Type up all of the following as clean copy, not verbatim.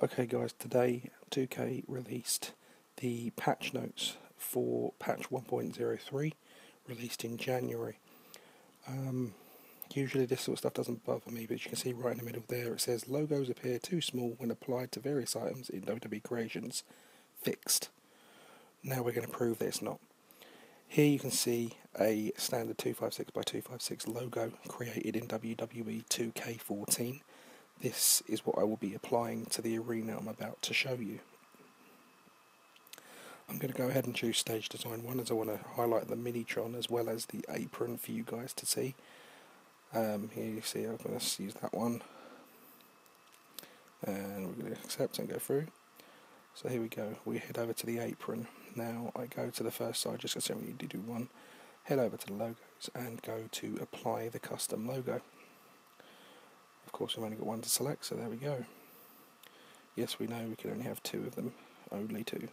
Okay guys, today 2K released the patch notes for patch 1.03, released in January. Usually this sort of stuff doesn't bother me, but you can see right in the middle there it says logos appear too small when applied to various items in WWE Creations. Fixed. Now we're going to prove that it's not. Here you can see a standard 256x256 logo created in WWE 2K14. This is what I will be applying to the arena I'm about to show you. I'm going to go ahead and choose Stage Design 1 as I want to highlight the Minitron as well as the apron for you guys to see. Here you see I'm going to use that one. And we're going to accept and go through. So here we go, we head over to the apron. Now I go to the first side, just as we need to do one. Head over to the logos and go to apply the custom logo. Of course we've only got one to select, so there we go. Yes, we know we can only have two of them, only two.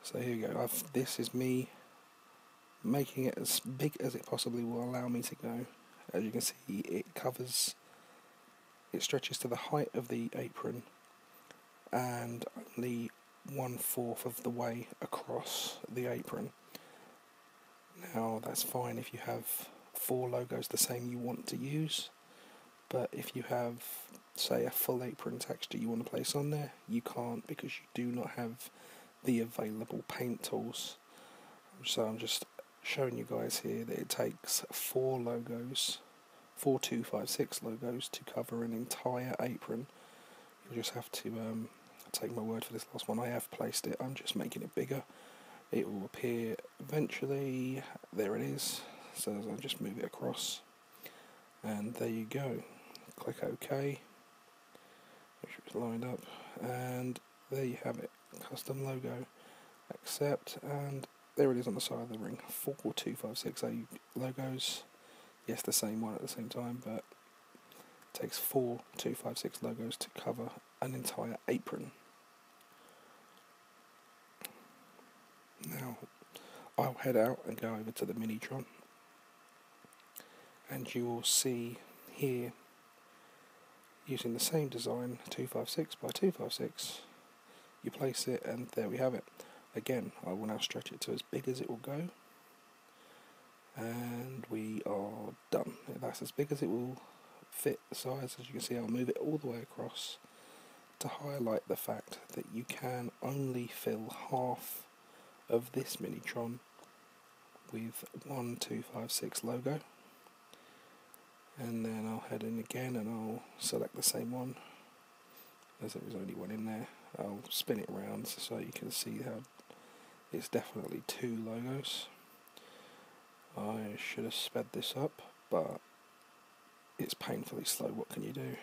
So here we go, this is me making it as big as it possibly will allow me to go. As you can see, it stretches to the height of the apron and only 1/4 of the way across the apron. Now that's fine if you have 4 logos the same you want to use, but if you have, say, a full apron texture you want to place on there, you can't because you do not have the available paint tools. So I'm just showing you guys here that it takes 4 logos, 4 256 logos to cover an entire apron. You just have to take my word for this last one. I have placed it, I'm just making it bigger. It will appear eventually. There it is. So I'll just move it across, and there you go. Click OK, make sure it's lined up, and there you have it. Custom logo, accept, and there it is on the side of the ring. 4 256 logos. Yes, the same one at the same time, but it takes 4 256 logos to cover an entire apron. Now I'll head out and go over to the Minitron, and you will see here, using the same design, 256x256, you place it and there we have it. Again, I will now stretch it to as big as it will go, and we are done. That's as big as it will fit the size. As you can see, I'll move it all the way across to highlight the fact that you can only fill half of this Minitron with 1 256 logo, and then I'll head in again and I'll select the same one, as there was only one in there. I'll spin it around so you can see how it's definitely 2 logos. I should have sped this up, but it's painfully slow. What can you do?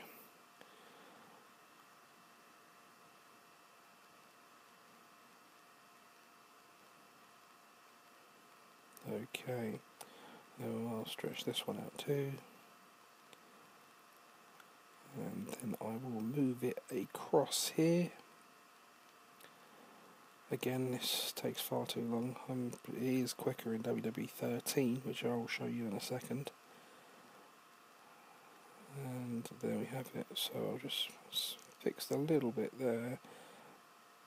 Okay, now I'll stretch this one out too, and then I will move it across here. Again, this takes far too long. It is quicker in WWE 13, which I will show you in a second. And there we have it. So I'll just fix a little bit there.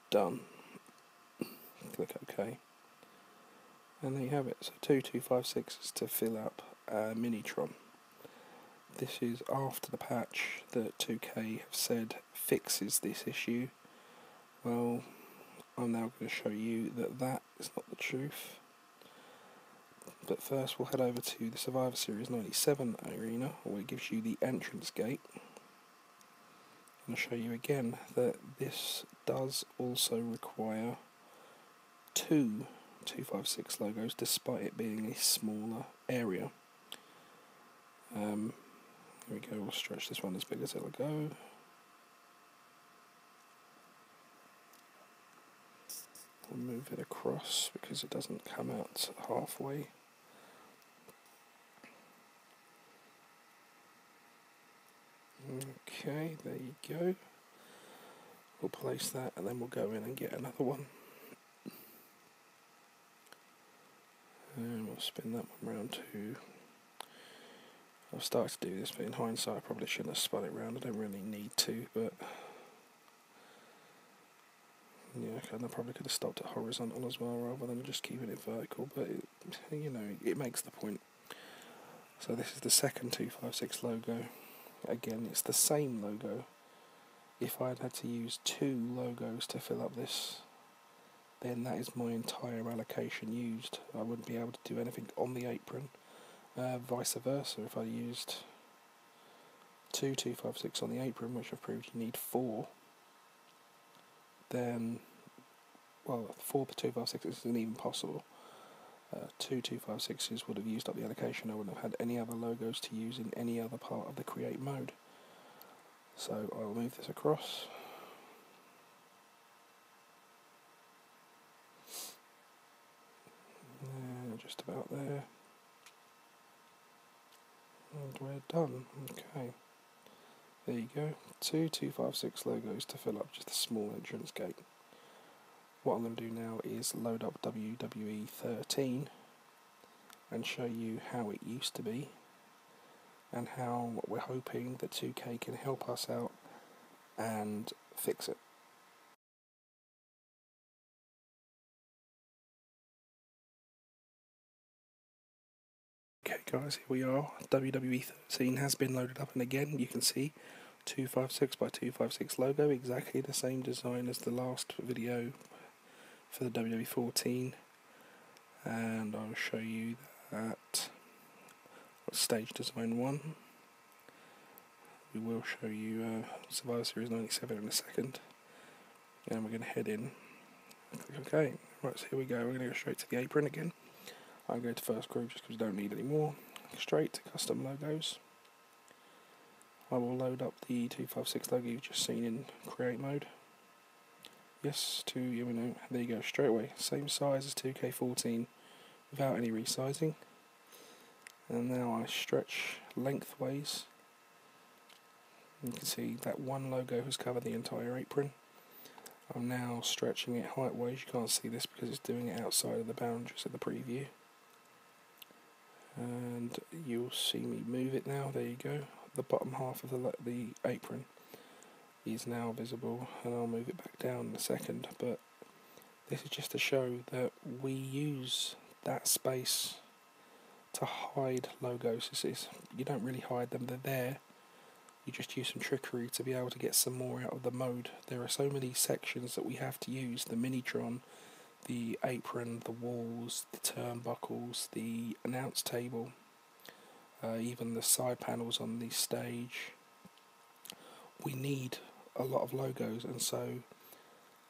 Done. Click OK. And there you have it. So 2 256s to fill up a Minitron. This is after the patch that 2K have said fixes this issue. Well, I'm now going to show you that that is not the truth. But first we'll head over to the Survivor Series 97 arena, where it gives you the entrance gate. And I'll show you again that this does also require 2 256 logos, despite it being a smaller area. Here we go, we'll stretch this one as big as it'll go. We'll move it across because it doesn't come out halfway. Okay, there you go. We'll place that and then we'll go in and get another one. And we'll spin that one round too. I've started to do this, but in hindsight I probably shouldn't have spun it round. I don't really need to, but Yeah, okay, I probably could have stopped it horizontal as well rather than just keeping it vertical, but it makes the point. So this is the second 256 logo. Again, it's the same logo. If I had to use 2 logos to fill up this, then that is my entire allocation used. I wouldn't be able to do anything on the apron. Vice versa, if I used 2 256 on the apron, which I've proved you need 4, then, well, 4 256 isn't even possible. 2 256s would have used up the allocation. I wouldn't have had any other logos to use in any other part of the create mode. So I'll move this across. Just about there. And we're done. Okay. There you go. 2 256 logos to fill up just a small entrance gate. What I'm going to do now is load up WWE 13 and show you how it used to be and how we're hoping that 2K can help us out and fix it. Okay guys, here we are. WWE 13 has been loaded up, and again you can see 256 by 256 logo, exactly the same design as the last video for the WWE 14, and I'll show you that stage design 1. We will show you Survivor Series 97 in a second, and we're going to head in. Okay, right, so here we go. We're going to go straight to the apron again. I'll go to first group just because we don't need any more. Straight to custom logos. I will load up the 256 logo you've just seen in create mode. Yes, there you go, straight away. Same size as 2K14 without any resizing. And now I stretch lengthways. You can see that one logo has covered the entire apron. I'm now stretching it heightways. You can't see this because it's doing it outside of the boundaries of the preview. And you'll see me move it now. There you go. The bottom half of the apron is now visible, and I'll move it back down in a second. But this is just to show that we use that space to hide logos. You don't really hide them; they're there. You just use some trickery to be able to get some more out of the mode. There are so many sections that we have to use: the Minitron, the apron, the walls, the turnbuckles, the announce table, even the side panels on the stage. We need a lot of logos, and so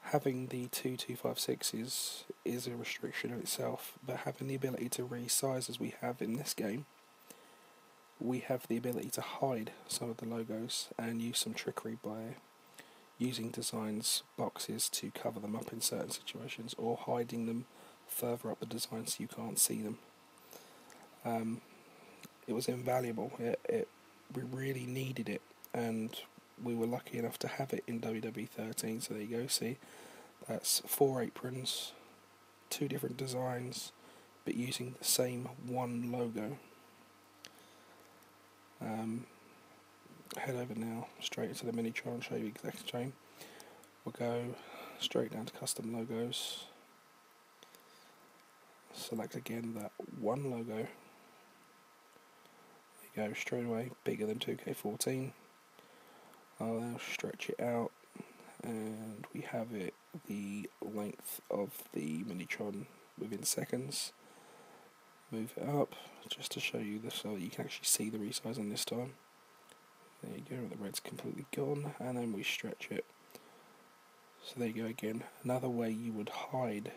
having the 2 256s is a restriction in itself, but having the ability to resize as we have in this game, we have the ability to hide some of the logos and use some trickery by using designs boxes to cover them up in certain situations, or hiding them further up the design so you can't see them. It was invaluable. We really needed it, and we were lucky enough to have it in WWE 13. So there you go. See, that's 4 aprons, 2 different designs, but using the same one logo. Head over now straight into the Minitron, show you exact same. We'll go straight down to custom logos. Select again that one logo. There you go, straight away, bigger than 2K14. I'll now stretch it out, and we have it the length of the Minitron within seconds. Move it up just to show you this, so that you can actually see the resizing this time. There you go, the red's completely gone, and then we stretch it. So there you go again, another way you would hide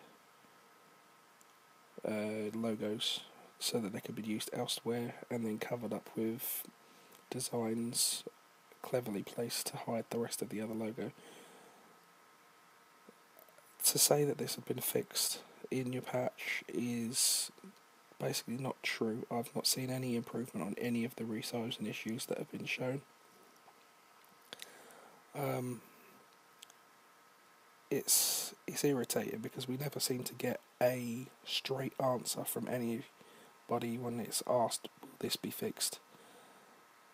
logos so that they could be used elsewhere, and then covered up with designs cleverly placed to hide the rest of the other logo. To say that this had been fixed in your patch is basically not true. I've not seen any improvement on any of the resizing issues that have been shown. It's irritating because we never seem to get a straight answer from anybody when it's asked, will this be fixed?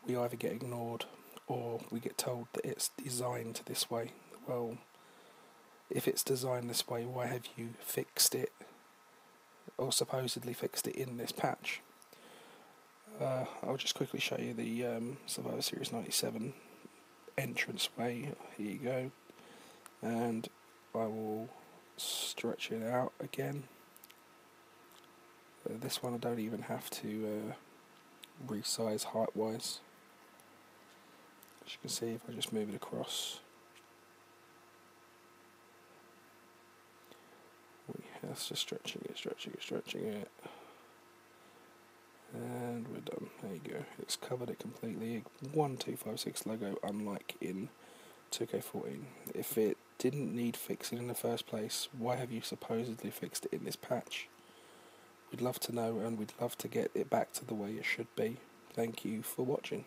We either get ignored or we get told that it's designed this way. Well, If it's designed this way, why have you fixed it, or supposedly fixed it in this patch? I'll just quickly show you the Survivor Series 97 entranceway. Here you go, and I will stretch it out again. This one I don't even have to resize height wise. As you can see, if I just move it across, that's just stretching it, and we're done. There you go, it's covered it completely. 1256 logo, unlike in 2K14. If it didn't need fixing in the first place, why have you supposedly fixed it in this patch? We'd love to know, and we'd love to get it back to the way it should be. Thank you for watching.